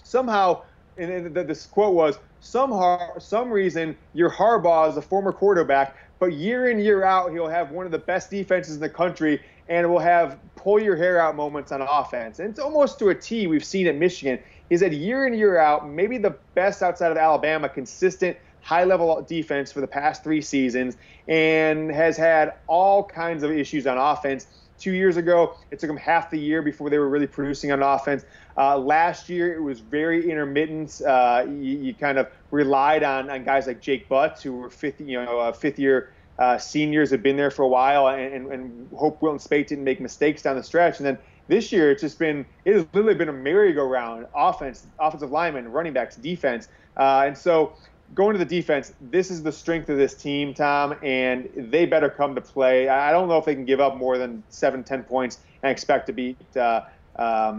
somehow. And this quote was, some reason your Harbaugh is a former quarterback, but year in, year out, he'll have one of the best defenses in the country and will have pull your hair out moments on offense. And it's almost to a T we've seen at Michigan, is that year in, year out, maybe the best outside of Alabama, consistent high-level defense for the past 3 seasons, and has had all kinds of issues on offense. 2 years ago, it took them half the year before they were really producing on offense. Last year, it was very intermittent. You kind of relied on guys like Jake Butts, who were fifth-year seniors, had been there for a while, and hope Wilton Spate didn't make mistakes down the stretch. And then this year, it has literally been a merry-go-round: offensive linemen, running backs, defense, and so. Going to the defense, this is the strength of this team, Tom, and they better come to play. I don't know if they can give up more than 7-10 points and expect to beat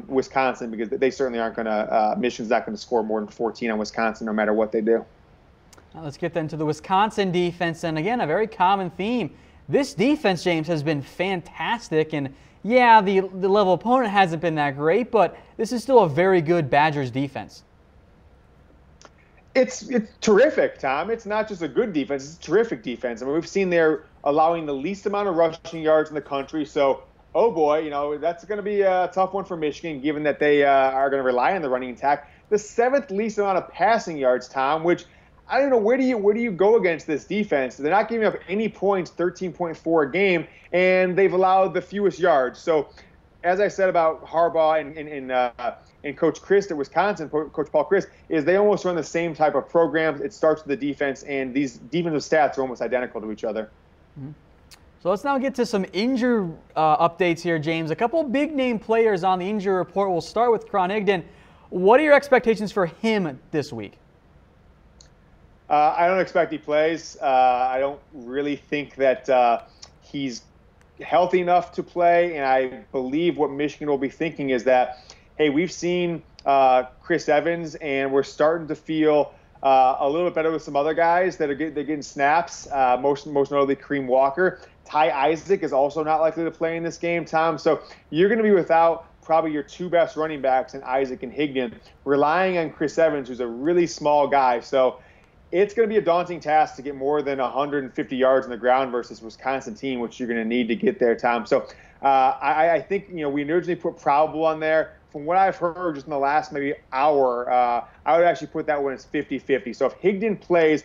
Wisconsin, because they certainly aren't going to Michigan's not going to score more than 14 on Wisconsin no matter what they do. Now let's get then to the Wisconsin defense, and again, a very common theme. This defense, James, has been fantastic, and yeah, the level opponent hasn't been that great, but this is still a very good Badgers defense. It's terrific, Tom. It's not just a good defense, it's a terrific defense. I mean, we've seen they're allowing the least amount of rushing yards in the country, so, oh boy, that's going to be a tough one for Michigan, given that they are going to rely on the running attack. The 7th least amount of passing yards, Tom, which I don't know, where do you go against this defense? They're not giving up any points, 13.4 a game, and they've allowed the fewest yards. So, as I said about Harbaugh and Coach Chryst at Wisconsin, Coach Paul Chryst, is they almost run the same type of programs. It starts with the defense, and these defensive stats are almost identical to each other. Mm-hmm. So let's now get to some injury updates here, James. A couple big name players on the injury report. We'll start with Karan Higdon. What are your expectations for him this week? I don't expect he plays. I don't really think that he's healthy enough to play, and I believe what Michigan will be thinking is that, hey, we've seen Chris Evans, and we're starting to feel a little bit better with some other guys that are getting snaps, most notably Kareem Walker. Ty Isaac is also not likely to play in this game, Tom. So you're going to be without probably your two best running backs in Isaac and Higdon, relying on Chris Evans, who's a really small guy. So it's going to be a daunting task to get more than 150 yards on the ground versus Wisconsin team, which you're going to need to get there, Tom. So I think, we originally put probable on there. From what I've heard just in the last maybe hour, I would actually put that one as 50-50. So if Higdon plays,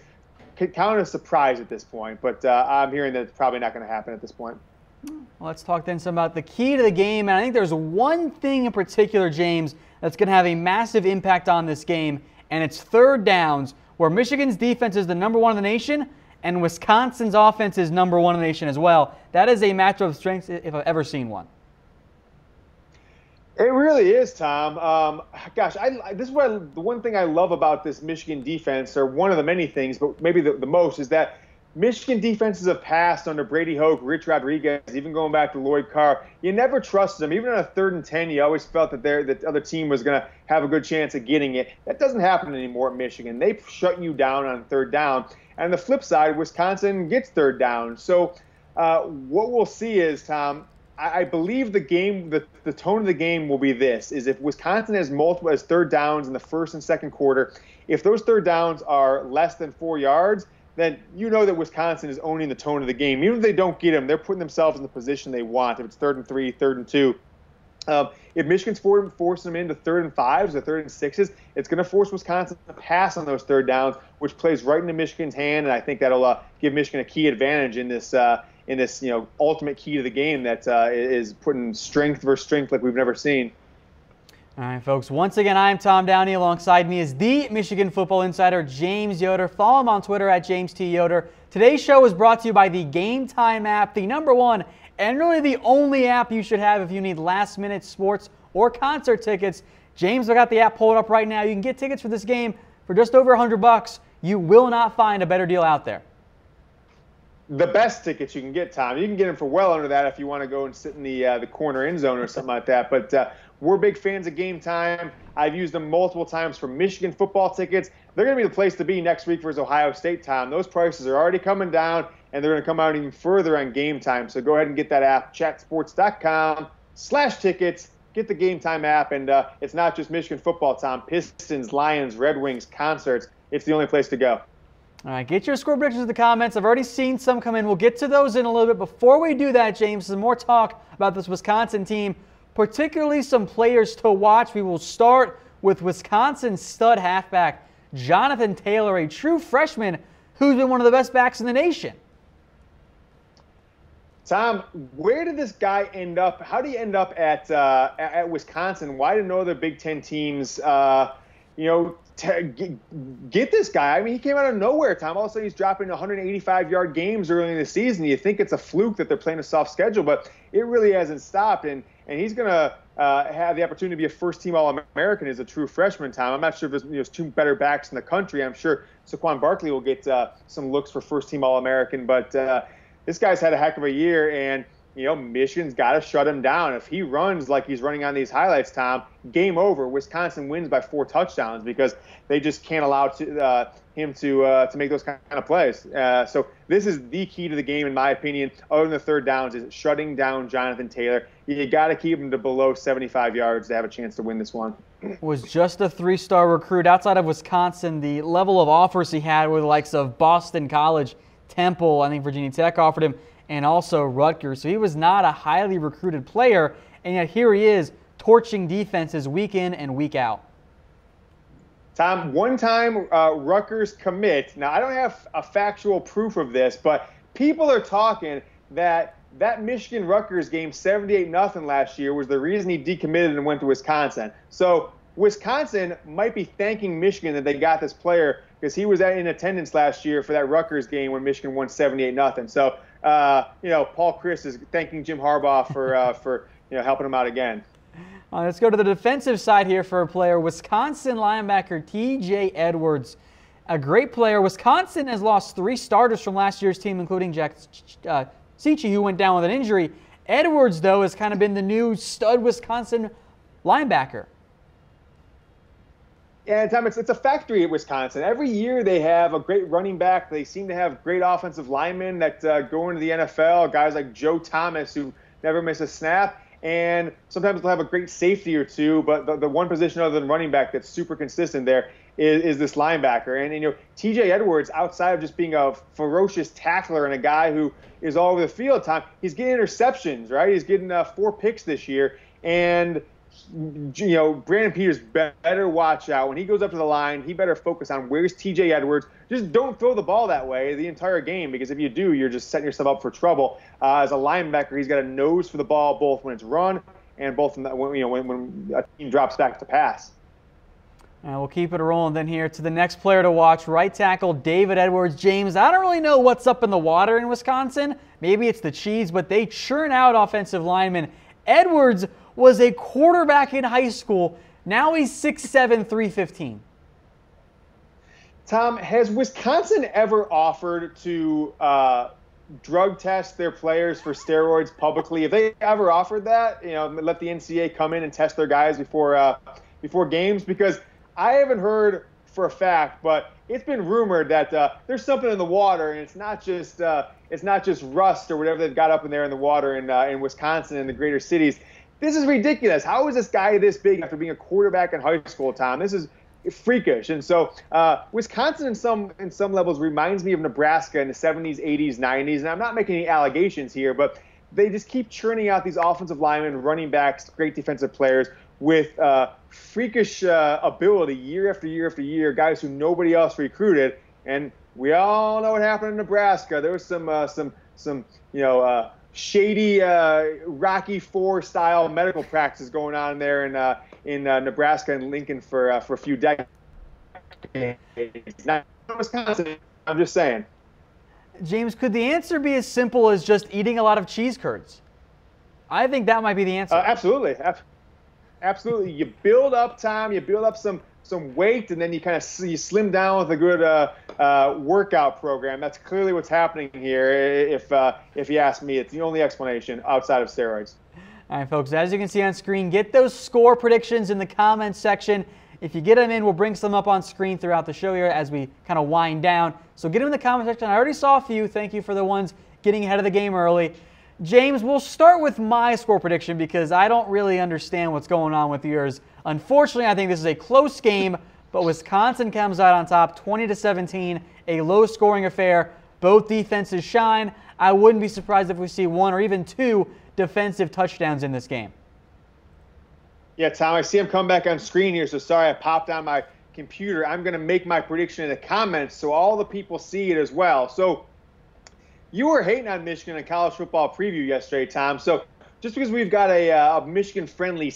count it a surprise at this point. But I'm hearing that it's probably not going to happen at this point. Well, let's talk then some about the key to the game. And I think there's one thing in particular, James, that's going to have a massive impact on this game, and it's third downs, where Michigan's defense is the #1 in the nation and Wisconsin's offense is #1 in the nation as well. That is a matchup of strengths if I've ever seen one. It really is, Tom. Gosh, this is what the one thing I love about this Michigan defense, or one of the many things, but maybe the most, is that Michigan defenses have passed under Brady Hoke, Rich Rodriguez, even going back to Lloyd Carr. You never trusted them. Even on a 3rd and 10, you always felt that the other team was going to have a good chance of getting it. That doesn't happen anymore at Michigan. They shut you down on 3rd down. And on the flip side, Wisconsin gets 3rd down. So what we'll see is, Tom, I believe the tone of the game will be this, is if Wisconsin has 3rd downs in the first and second quarter, if those 3rd downs are less than 4 yards, then you know that Wisconsin is owning the tone of the game. Even if they don't get them, they're putting themselves in the position they want. If it's 3rd and 3, 3rd and 2. If Michigan's forcing them into 3rd and 5s or 3rd and 6s, it's going to force Wisconsin to pass on those 3rd downs, which plays right into Michigan's hand, and I think that'll give Michigan a key advantage in this ultimate key to the game that is putting strength versus strength like we've never seen. All right, folks. Once again, I'm Tom Downey. Alongside me is the Michigan football insider, James Yoder. Follow him on Twitter at James T. Yoder. Today's show is brought to you by the Game Time app, the #1 and really the only app you should have if you need last-minute sports or concert tickets. James, I got the app pulled up right now. You can get tickets for this game for just over $100. You will not find a better deal out there. The best tickets you can get, Tom. You can get them for well under that if you want to go and sit in the corner end zone or something like that. But we're big fans of Game Time. I've used them multiple times for Michigan football tickets. They're going to be the place to be next week versus Ohio State, Tom. Those prices are already coming down, and they're going to come out even further on Game Time. So go ahead and get that app, chatsports.com/tickets. Get the Game Time app, and it's not just Michigan football, Tom. Pistons, Lions, Red Wings, concerts. It's the only place to go. All right, get your score predictions in the comments. I've already seen some come in. We'll get to those in a little bit. Before we do that, James, some more talk about this Wisconsin team, particularly some players to watch. We will start with Wisconsin stud halfback Jonathan Taylor, a true freshman who's been one of the best backs in the nation. Tom, where did this guy end up? How did he end up at Wisconsin? Why did no other Big Ten teams, get this guy? I mean, he came out of nowhere, Tom. All of a sudden, he's dropping 185-yard games early in the season. You think it's a fluke that they're playing a soft schedule, but it really hasn't stopped. And he's going to have the opportunity to be a first-team All-American as a true freshman, Tom. I'm not sure if there's two better backs in the country. I'm sure Saquon Barkley will get some looks for first-team All-American, but this guy's had a heck of a year, and Michigan's got to shut him down. If he runs like he's running on these highlights, Tom, game over. Wisconsin wins by 4 touchdowns because they just can't allow him to make those kind of plays. So this is the key to the game, in my opinion, other than the 3rd downs, is shutting down Jonathan Taylor. You got to keep him to below 75 yards to have a chance to win this one. Was just a 3-star recruit. Outside of Wisconsin, the level of offers he had were the likes of Boston College, Temple, I think Virginia Tech offered him, and also Rutgers. So he was not a highly recruited player, and yet here he is torching defenses week in and week out. Tom, one-time Rutgers commit. Now, I don't have a factual proof of this, but people are talking that Michigan-Rutgers game, 78-0 last year, was the reason he decommitted and went to Wisconsin. So Wisconsin might be thanking Michigan that they got this player because he was in attendance last year for that Rutgers game when Michigan won 78-0. So Paul Chris is thanking Jim Harbaugh for helping him out again. Let's go to the defensive side here for a player, Wisconsin linebacker T.J. Edwards. A great player. Wisconsin has lost 3 starters from last year's team, including Jack Cichy, who went down with an injury. Edwards, though, has kind of been the new stud Wisconsin linebacker. Yeah, Tom, it's a factory at Wisconsin. Every year they have a great running back. They seem to have great offensive linemen that go into the NFL, guys like Joe Thomas, who never miss a snap. And sometimes they'll have a great safety or two, but the one position other than running back that's super consistent there is this linebacker. And T.J. Edwards, outside of just being a ferocious tackler and a guy who is all over the field, Tom, he's getting interceptions, right? He's getting 4 picks this year. And Brandon Peters better watch out. When he goes up to the line, he better focus on where's T.J. Edwards. Just don't throw the ball that way the entire game, because if you do, you're just setting yourself up for trouble. As a linebacker, he's got a nose for the ball both when it's run and both when a team drops back to pass. And we'll keep it rolling then here to the next player to watch, right tackle David Edwards. James, I don't really know what's up in the water in Wisconsin. Maybe it's the cheese, but they churn out offensive linemen. Edwards was a quarterback in high school. Now he's 6'7", 315. Tom, has Wisconsin ever offered to drug test their players for steroids publicly? Have they ever offered that? Let the NCAA come in and test their guys before games? Because I haven't heard for a fact, but it's been rumored that there's something in the water, and it's not just rust or whatever they've got up in there in the water in Wisconsin and the greater cities. This is ridiculous. How is this guy this big after being a quarterback in high school, Tom? This is freakish. And so Wisconsin in some levels reminds me of Nebraska in the 70s, 80s, 90s. And I'm not making any allegations here, but they just keep churning out these offensive linemen, running backs, great defensive players with freakish ability year after year after year, guys who nobody else recruited. And we all know what happened in Nebraska. There was some shady Rocky IV style medical practices going on there in Nebraska and Lincoln for a few decades. Not Wisconsin, I'm just saying. James, could the answer be as simple as just eating a lot of cheese curds? I think that might be the answer. Absolutely. Absolutely. You build up time, you build up some weight, and then you kind of slim down with a good workout program. That's clearly what's happening here. If you ask me, it's the only explanation outside of steroids. All right, folks, as you can see on screen, get those score predictions in the comments section. If you get them in, we'll bring some up on screen throughout the show here as we kind of wind down. So get them in the comment section. I already saw a few. Thank you for the ones getting ahead of the game early. James, we'll start with my score prediction because I don't really understand what's going on with yours. Unfortunately, I think this is a close game, but Wisconsin comes out on top 20-17, a low-scoring affair. Both defenses shine. I wouldn't be surprised if we see 1 or even 2 defensive touchdowns in this game. Yeah, Tom, I see him come back on screen here, so sorry I popped on my computer. I'm going to make my prediction in the comments so all the people see it as well. So you were hating on Michigan in college football preview yesterday, Tom. So just because we've got a Michigan-friendly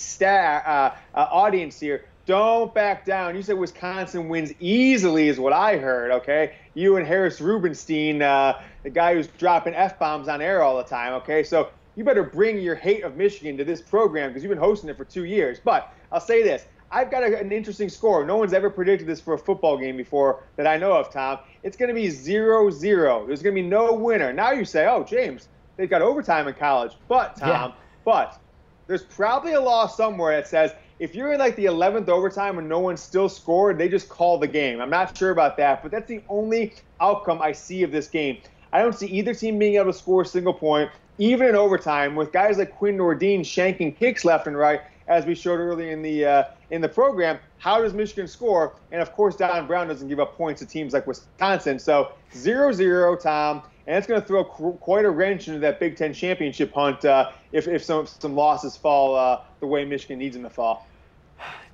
audience here, don't back down. You said Wisconsin wins easily is what I heard, okay? You and Harris Rubenstein, the guy who's dropping F-bombs on air all the time, okay? So you better bring your hate of Michigan to this program because you've been hosting it for 2 years. But I'll say this. I've got an interesting score. No one's ever predicted this for a football game before that I know of, Tom. It's going to be 0-0. There's going to be no winner. Now you say, oh, James, they've got overtime in college. But, Tom, but there's probably a law somewhere that says if you're in like the 11th overtime and no one still scored, they just call the game. I'm not sure about that, but that's the only outcome I see of this game. I don't see either team being able to score a single point, even in overtime, with guys like Quinn Nordine shanking kicks left and right, as we showed earlier in the program. How does Michigan score? And, of course, Don Brown doesn't give up points to teams like Wisconsin. So 0-0, Tom, and it's going to throw quite a wrench into that Big Ten championship hunt if some losses fall the way Michigan needs them to fall.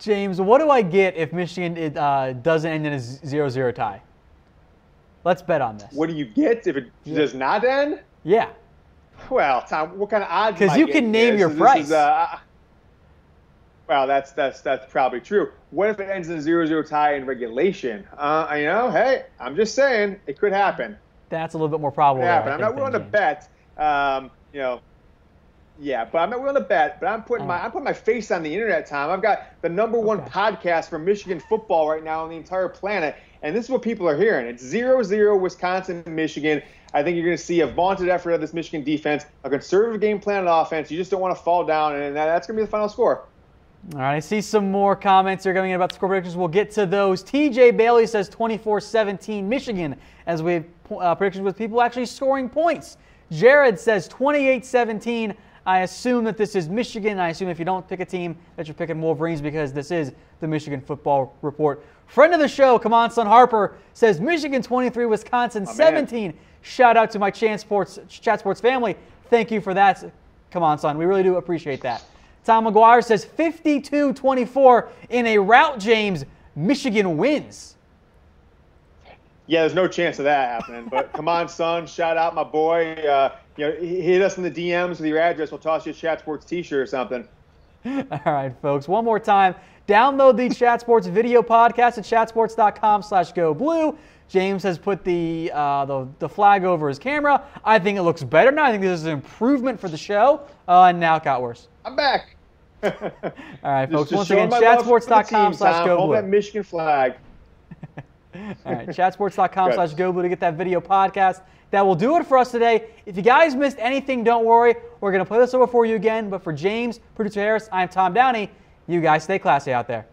James, what do I get if Michigan doesn't end in a 0-0 tie? Let's bet on this. What do you get if it does not end? Yeah. Well, Tom, what kind of odds? Because you can name your price. Well, that's probably true. What if it ends in a 0-0 tie in regulation? Hey, I'm just saying it could happen. That's a little bit more probable. Yeah, there, but I I'm think, not willing to than bet. Yeah, but I'm not willing to bet. But I'm putting my face on the internet, Tom. I've got the #1 podcast for Michigan football right now on the entire planet, and this is what people are hearing. It's 0-0 Wisconsin and Michigan. I think you're going to see a vaunted effort of this Michigan defense, a conservative game plan on offense. You just don't want to fall down, and that's going to be the final score. All right, I see some more comments here coming in about the score predictions. We'll get to those. TJ Bailey says 24-17 Michigan, as we have predictions with people actually scoring points. Jared says 28-17. I assume that this is Michigan. I assume if you don't pick a team that you're picking Wolverines, because this is the Michigan Football Report. Friend of the show, come on, son Harper, says Michigan 23, Wisconsin 17. Shout out to my Chat Sports family. Thank you for that. Come on, son. We really do appreciate that. Tom McGuire says 52-24 in a rout, James. Michigan wins. Yeah, there's no chance of that happening. But come on, son. Shout out my boy. Hit us in the DMs with your address. We'll toss you a Chat Sports t-shirt or something. All right, folks. One more time. Download the Chat Sports video podcast at chatsports.com/goblue. James has put the flag over his camera. I think it looks better now. I think this is an improvement for the show. And now it got worse. I'm back. All right, folks. Once showing again, my love for the team, Tom. chatsports.com/goblue. Hold that Michigan flag. All right, chatsports.com/goblue to get that video podcast. That will do it for us today. If you guys missed anything, don't worry. We're going to play this over for you again. But for James, producer Harris, I'm Tom Downey. You guys stay classy out there.